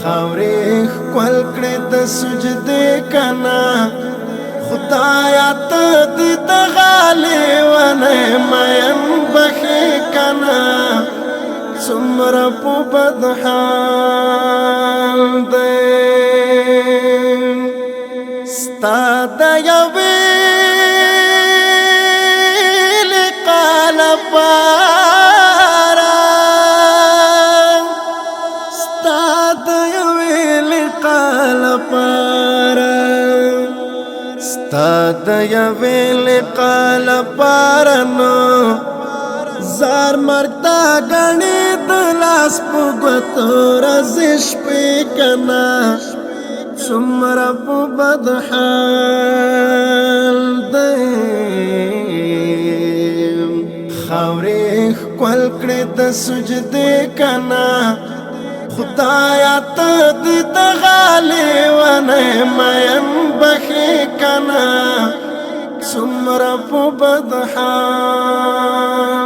خاورې ښکل کړې د سجدې کنا خدایا ته دې د غالي ونه مین بخې کنا څومره په بد حال دی ستا د یوې لقا لپاره ستا د یوې لقا لپاره ستا د یوې لقا لپاره نو زار مرګ تا غني د لاس په ګوتو راځي شپې کنا څومره په بد حال دی خاورې ښکل کړې د سجدې کنا خدایا ته دې د غالي ونه مین بخې کنا څومره په بد حال